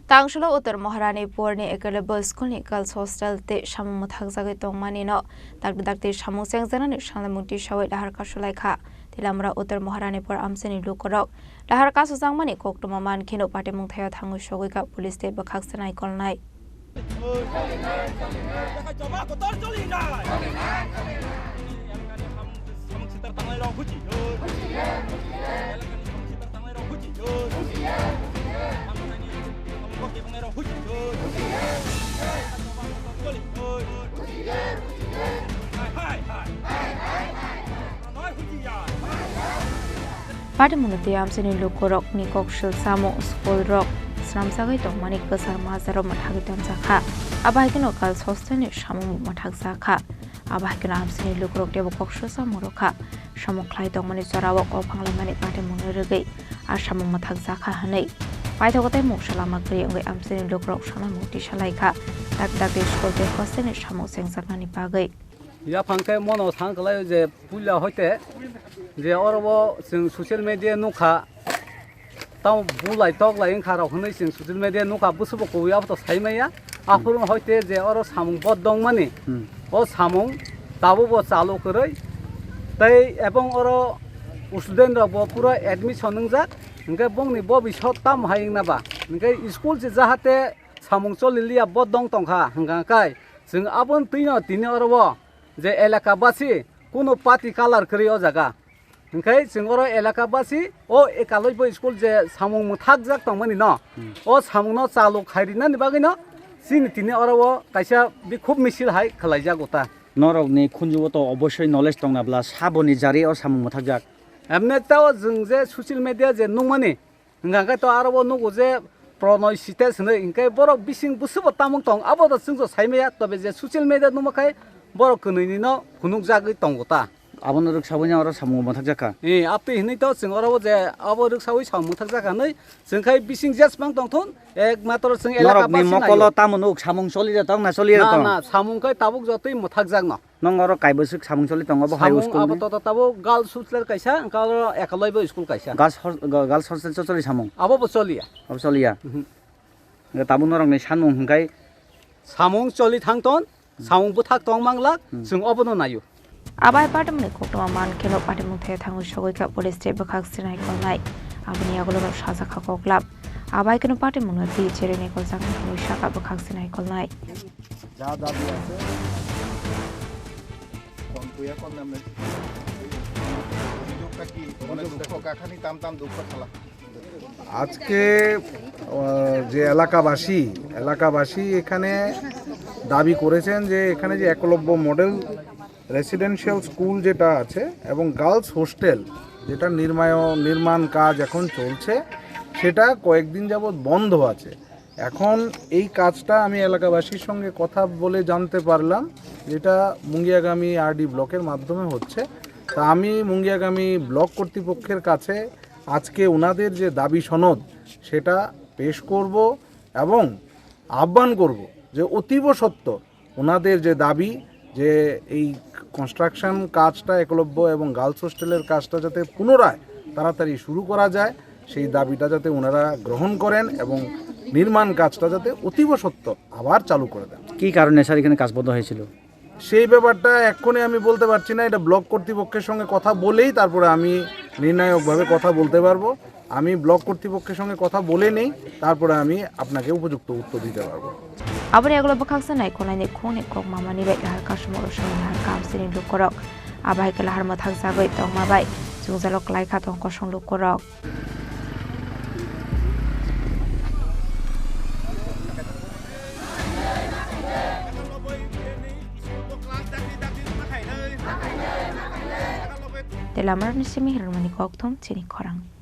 Tangshalo Uttar Maharanipur ni available school ni girls hostel te Samung mathakjagoi tongmani no dakte Samung Chengjaknani sanglamuti shawai Lahar kasulaikha tilamra Uttar Maharanipur Amchai ni Lukurok Lahar kasujangmani koktuma man kheno patemung thaya thangu shogoi ka police te bakhaksanai kolnai Pada munati Amchai ni Lukurok ni kokshil Samung school rock sramsagai tongmani kasar mazaro mathagi tamjakha abahikeno girls hostel ni Samung mathakjakha abahikeno Amchai ni Lukurok debo kokshil samurokha Samung khlai tongmani jorawok opanglamani pada munurugei ar Samung mathakjakha hanei paithogotai muksalama gri ongai Amchai ni Lukurok sanglamuti salaikha dakte school te hostel ni Samung Chengjaknani bagai या फंके मनो थांगलाय जे पुला होते जे अरबो जों social media नुखा ताव बुलाय तगलाय खारा हनै जों ससियेल मिडिया नुखा बुसबो याबो साइमाया आफुर होते जे अर सामुं बद दं माने ओ सामुं दाबो बो चालु करै तै एबं अर स्टुडेन्ट रबो पुरा एडमिशन नंजा इनके बंगनि भबिष्यत ताम हायिंगनाबा इनके स्कुल जे जाहाते सामुं चलिलिया बद दं तंखा हंगाकाय जों आबन तैनो दिने अरबो जे एलाकाबासी कोनो पार्टी कालार करी ओ जागा ओंखाय जोंगर एलाकाबासी ओ एकालयबो स्कुल जे सामुं मुथाकजाक तंमानि न ओ सामुंनो चालु खायरिनानि बागैनो सिनि तिनि अरबो कायसा बि खूब मिसिल हाय खलायजा गता नरकनि खुनजुबो तो अबश्य नलेज दंनाब्ला साबनि जारि ओ सामुं मुथाकजाक एमने ताव जों जे ससियेल मिडिया जे नंमानि ओंखाय तो आरबो नगो जे प्रणय सिटेस नै ओंखाय बर बिसिं बुसबो तामुं दं आबो जों साइमाया तबे जे ससियेल मिडिया नमाखाय बर कनैनि न खुनुक जागै दंगता आबन रक्साबैनि आरो सामुं मुथाकजाका ए आपे हिनै त जों अरबो जे अब रक्साबै सामुं मुथाकजाका नै जोंखाय बिसिं जेसबां दंथन एक मात्र जों एलाका बासि मकल तामुनुक सामुं सलिरा दं ना सलिरा दं ना सामुंखाय ताबुक जतै मुथाकजाक न नं आरो कायबोसो सामुं सलि दं अब हाई स्कुल अब त ताबो गर्ल्स हस्टेल कायसा अंकाल एकालयबो स्कुल कायसा गर्ल्स हस्टेल चलि सामुं अब चलिया अब चलिया ताबु नरंनि सामुं हंगाय सामुं चलि थांतन सामुं बुथाक दं मांगला जों अबनो नायो Abai patemuni koktuma man kheno patemung thaya thangu shogoi ka police te bakhaksinai kolnai abni agolo shajaka koklap abai keno patemung ti cherene kolsak ni shaka bakhaksinai kolnai যা দাবি আছে কোন কুয়া কোন নামে অভিযোগটা কি মানে দুঃখ কাখানি তাম দুঃখ খেলা আজকে যে এলাকাবাসী এখানে দাবি করেছেন যে এখানে যে একলব্য মডেল রেসিডেন্সিয়াল স্কুল যেটা আছে এবং গার্লস হোস্টেল যেটা নির্মাণ কাজ এখন চলছে সেটা কয়েকদিন যাবৎ বন্ধ আছে এখন এই কাজটা আমি এলাকাবাসীর সঙ্গে কথা বলে জানতে পারলাম যেটা মুঙ্গিয়াগামী আরডি ব্লকের মাধ্যমে হচ্ছে তা আমি মুঙ্গিয়াগামী ব্লক কর্তৃপক্ষের কাছে আজকে ওনাদের যে দাবি সনদ সেটা পেশ করব এবং আহ্বান করব যে অতীব সত্য ওনাদের যে দাবি যে এই কনস্ট্রাকশন কাজটা একলব্য এবং গার্লস হোস্টেলের কাজটা যাতে পুনরায় তাড়াতাড়ি শুরু করা যায় সেই দাবিটা যাতে ওনারা গ্রহণ করেন এবং নির্মাণ কাজটা যাতে অতীব সত্য আবার চালু করে দেন কি কারণে স্যার এখানে কাজ বন্ধ হয়েছিল সেই ব্যাপারটা এক্ষুনি আমি বলতে পারছি না এটা ব্লক কর্তৃপক্ষের সঙ্গে কথা বলেই তারপরে আমি নির্ণায়কভাবে কথা বলতে পারবো আমি ব্লক কর্তৃপক্ষের সঙ্গে কথা বলে নেই তারপরে আমি আপনাকে উপযুক্ত উত্তর দিতে পারবো abani agolo bakhaksinai kolnai ni khone kok mamani bai Lahar kasumoro shong Lahar Amchai ni Lukurok abai ke Lahar mathakjagoi tongmabai jungjalok laikha tongko shong Lukurok Telamar ni simi hirmani kokthom Chini Khorang